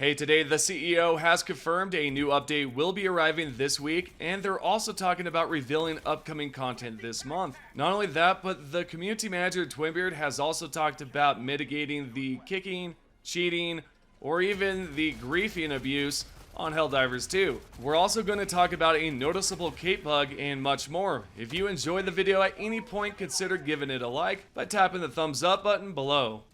Hey, today the CEO has confirmed a new update will be arriving this week, and they're also talking about revealing upcoming content this month. Not only that, but the community manager Twinbeard has also talked about mitigating the kicking, cheating, or even the griefing abuse on Helldivers 2. We're also going to talk about a noticeable cape bug and much more. If you enjoyed the video at any point, consider giving it a like by tapping the thumbs up button below.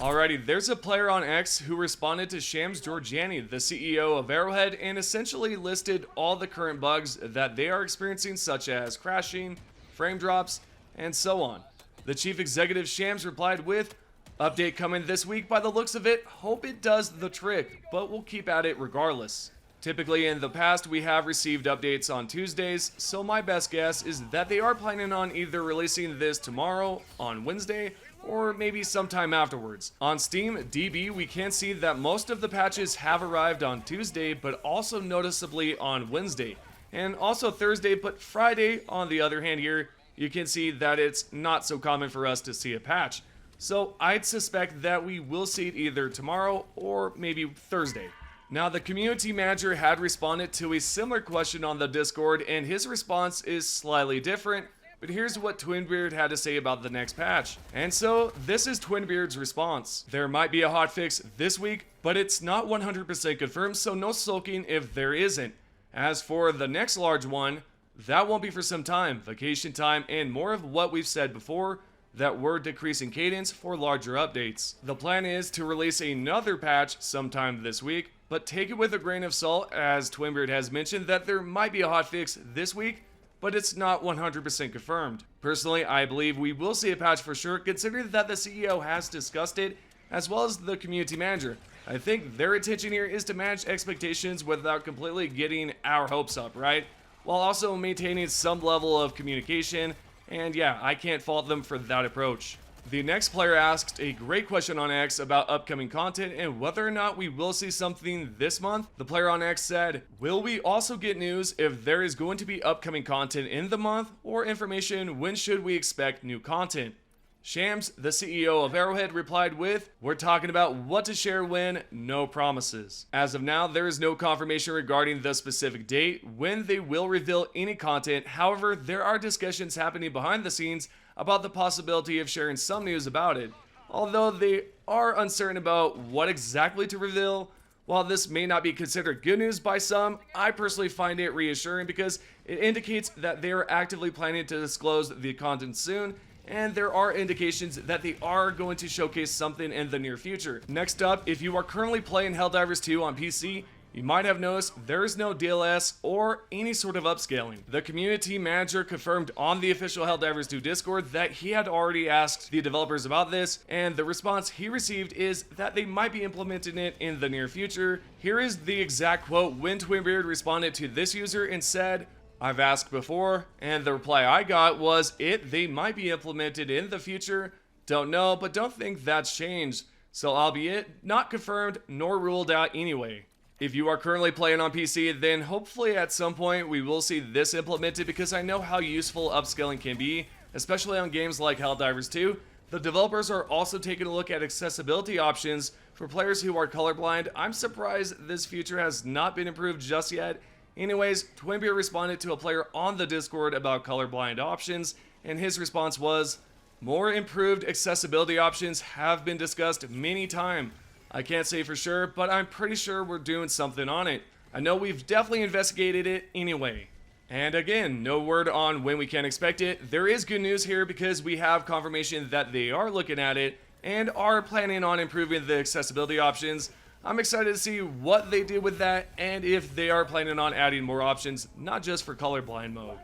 Alrighty, there's a player on X who responded to Shams Georgiani, the CEO of Arrowhead, and essentially listed all the current bugs that they are experiencing, such as crashing, frame drops, and so on. The chief executive Shams replied with, "Update coming this week by the looks of it, hope it does the trick, but we'll keep at it regardless." Typically in the past we have received updates on Tuesdays, so my best guess is that they are planning on either releasing this tomorrow, on Wednesday, or maybe sometime afterwards. On Steam DB, we can see that most of the patches have arrived on Tuesday, but also noticeably on Wednesday, and also Thursday, but Friday, on the other hand here, you can see that it's not so common for us to see a patch. So I'd suspect that we will see it either tomorrow or maybe Thursday. Now, the community manager had responded to a similar question on the Discord, and his response is slightly different, but here's what Twinbeard had to say about the next patch. And so, this is Twinbeard's response. There might be a hotfix this week, but it's not 100% confirmed, so no sulking if there isn't. As for the next large one, that won't be for some time, vacation time, and more of what we've said before, that we're decreasing cadence for larger updates. The plan is to release another patch sometime this week, but take it with a grain of salt, as Twinbeard has mentioned that there might be a hotfix this week, but it's not 100% confirmed. Personally, I believe we will see a patch for sure, considering that the CEO has discussed it, as well as the community manager. I think their intention here is to manage expectations without completely getting our hopes up, right? While also maintaining some level of communication, and yeah, I can't fault them for that approach. The next player asked a great question on X about upcoming content and whether or not we will see something this month. The player on X said, "Will we also get news if there is going to be upcoming content in the month, or information when should we expect new content?" Shams, the CEO of Arrowhead, replied with, "We're talking about what to share when, no promises." As of now, there is no confirmation regarding the specific date when they will reveal any content. However, there are discussions happening behind the scenes about the possibility of sharing some news about it. Although they are uncertain about what exactly to reveal, while this may not be considered good news by some, I personally find it reassuring because it indicates that they are actively planning to disclose the content soon, and there are indications that they are going to showcase something in the near future. Next up, if you are currently playing Helldivers 2 on PC, you might have noticed there is no DLSS or any sort of upscaling. The community manager confirmed on the official Helldivers 2 Discord that he had already asked the developers about this, and the response he received is that they might be implementing it in the near future. Here is the exact quote when Twinbeard responded to this user and said, "I've asked before, and the reply I got was they might be implemented in the future. Don't know, but don't think that's changed. So albeit not confirmed nor ruled out anyway." If you are currently playing on PC, then hopefully at some point we will see this implemented, because I know how useful upscaling can be, especially on games like Helldivers 2. The developers are also taking a look at accessibility options for players who are colorblind. I'm surprised this feature has not been improved just yet. Anyways, Twinbeard responded to a player on the Discord about colorblind options, and his response was, "More improved accessibility options have been discussed many times. I can't say for sure, but I'm pretty sure we're doing something on it. I know we've definitely investigated it anyway." And again, no word on when we can expect it. There is good news here because we have confirmation that they are looking at it and are planning on improving the accessibility options. I'm excited to see what they do with that and if they are planning on adding more options, not just for colorblind mode.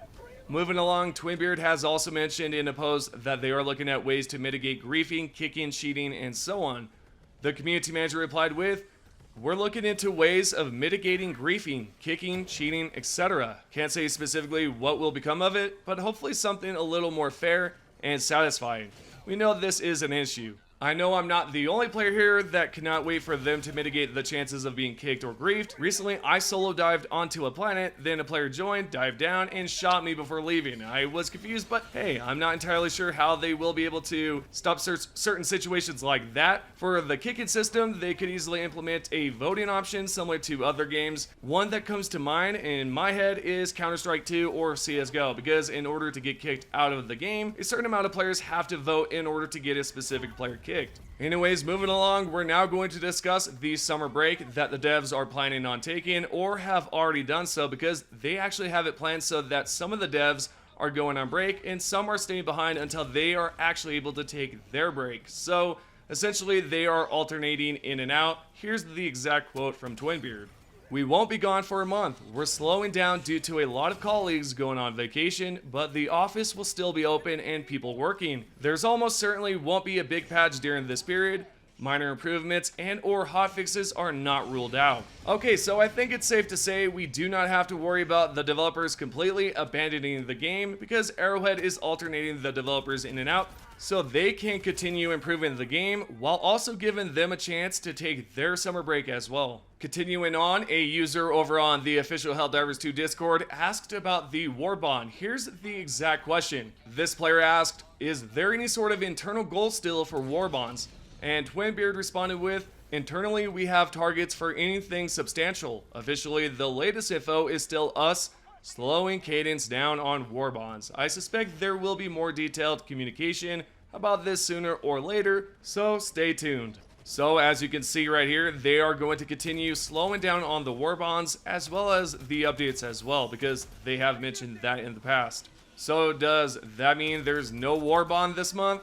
Moving along, Twinbeard has also mentioned in a post that they are looking at ways to mitigate griefing, kicking, cheating, and so on. The community manager replied with, "We're looking into ways of mitigating griefing, kicking, cheating, etc. Can't say specifically what will become of it, but hopefully something a little more fair and satisfying. We know this is an issue." I know I'm not the only player here that cannot wait for them to mitigate the chances of being kicked or griefed. Recently, I solo dived onto a planet, then a player joined, dived down, and shot me before leaving. I was confused, but hey, I'm not entirely sure how they will be able to stop certain situations like that. For the kicking system, they could easily implement a voting option similar to other games. One that comes to mind in my head is Counter-Strike 2 or CSGO, because in order to get kicked out of the game, a certain amount of players have to vote in order to get a specific player kicked. Anyways, moving along, we're now going to discuss the summer break that the devs are planning on taking or have already done so, because they actually have it planned so that some of the devs are going on break and some are staying behind until they are actually able to take their break. So essentially they are alternating in and out. Here's the exact quote from Twinbeard. "We won't be gone for a month. We're slowing down due to a lot of colleagues going on vacation, but the office will still be open and people working. There's almost certainly won't be a big patch during this period. Minor improvements and or hotfixes are not ruled out." Okay, so I think it's safe to say we do not have to worry about the developers completely abandoning the game, because Arrowhead is alternating the developers in and out so they can continue improving the game while also giving them a chance to take their summer break as well. Continuing on, a user over on the official Helldivers 2 Discord asked about the Warbond. Here's the exact question. This player asked, "Is there any sort of internal goal still for Warbonds?" And Twinbeard responded with, "Internally, we have targets for anything substantial. Officially, the latest info is still us slowing cadence down on Warbonds. I suspect there will be more detailed communication about this sooner or later, so stay tuned." So as you can see right here, they are going to continue slowing down on the Warbonds as well as the updates as well, because they have mentioned that in the past. So does that mean there's no Warbond this month?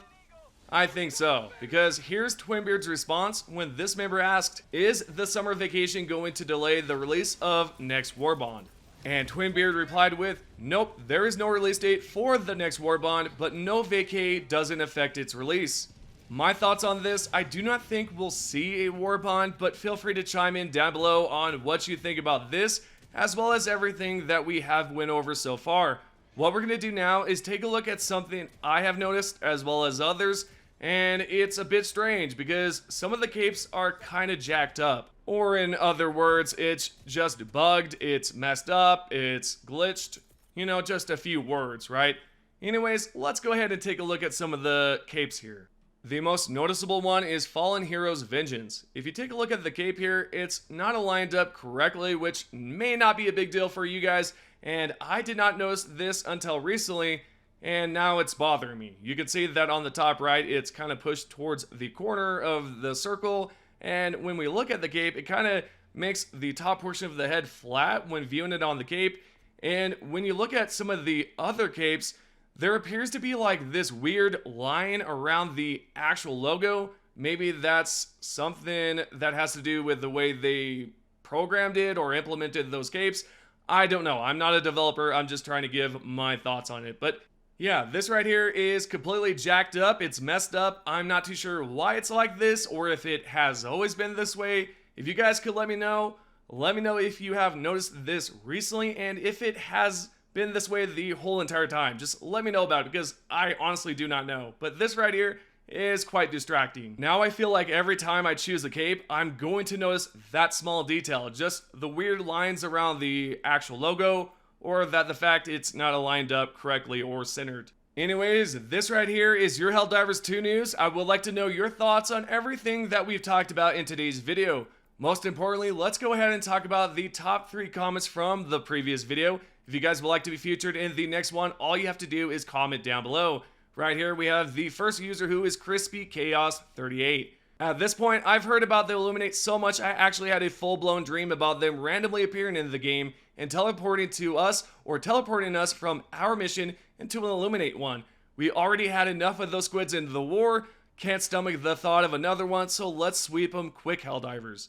I think so, because here's Twinbeard's response when this member asked, "Is the summer vacation going to delay the release of next Warbond?" And Twinbeard replied with, "Nope, there is no release date for the next Warbond, but no vacay doesn't affect its release." My thoughts on this, I do not think we'll see a Warbond, but feel free to chime in down below on what you think about this, as well as everything that we have went over so far. What we're going to do now is take a look at something I have noticed, as well as others, and it's a bit strange because some of the capes are kind of jacked up. Or in other words, it's just bugged, it's messed up, it's glitched, you know, just a few words, right? Anyways, let's go ahead and take a look at some of the capes here. The most noticeable one is Fallen Hero's Vengeance. If you take a look at the cape here, it's not aligned up correctly, which may not be a big deal for you guys, and I did not notice this until recently, and now it's bothering me. You can see that on the top right, it's kind of pushed towards the corner of the circle, and when we look at the cape, it kind of makes the top portion of the head flat when viewing it on the cape, and when you look at some of the other capes, there appears to be like this weird line around the actual logo. Maybe that's something that has to do with the way they programmed it or implemented those capes. I don't know. I'm not a developer. I'm just trying to give my thoughts on it. But yeah, this right here is completely jacked up. It's messed up. I'm not too sure why it's like this or if it has always been this way. If you guys could let me know if you have noticed this recently and if it has been this way the whole entire time. Just let me know about it, because I honestly do not know. But this right here is quite distracting. Now I feel like every time I choose a cape, I'm going to notice that small detail, just the weird lines around the actual logo, or that the fact it's not aligned up correctly or centered. Anyways, this right here is your Helldivers 2 news. I would like to know your thoughts on everything that we've talked about in today's video. Most importantly, let's go ahead and talk about the top 3 comments from the previous video. If you guys would like to be featured in the next one, all you have to do is comment down below. Right here we have the first user, who is Crispy Chaos 38. At this point, I've heard about the Illuminate so much I actually had a full-blown dream about them randomly appearing in the game and teleporting to us or teleporting us from our mission into an Illuminate one. We already had enough of those squids in the war, can't stomach the thought of another one, so let's sweep them quick, Helldivers.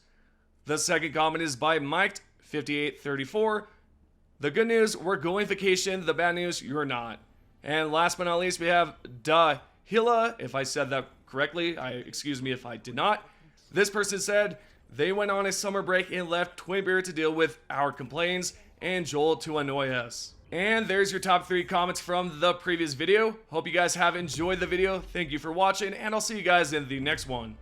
The second comment is by Mike5834. The good news, we're going vacation. The bad news, you're not. And last but not least, we have Dahila. If I said that correctly, excuse me if I did not. This person said they went on a summer break and left Twinbeard to deal with our complaints and Joel to annoy us. And there's your top 3 comments from the previous video. Hope you guys have enjoyed the video. Thank you for watching, and I'll see you guys in the next one.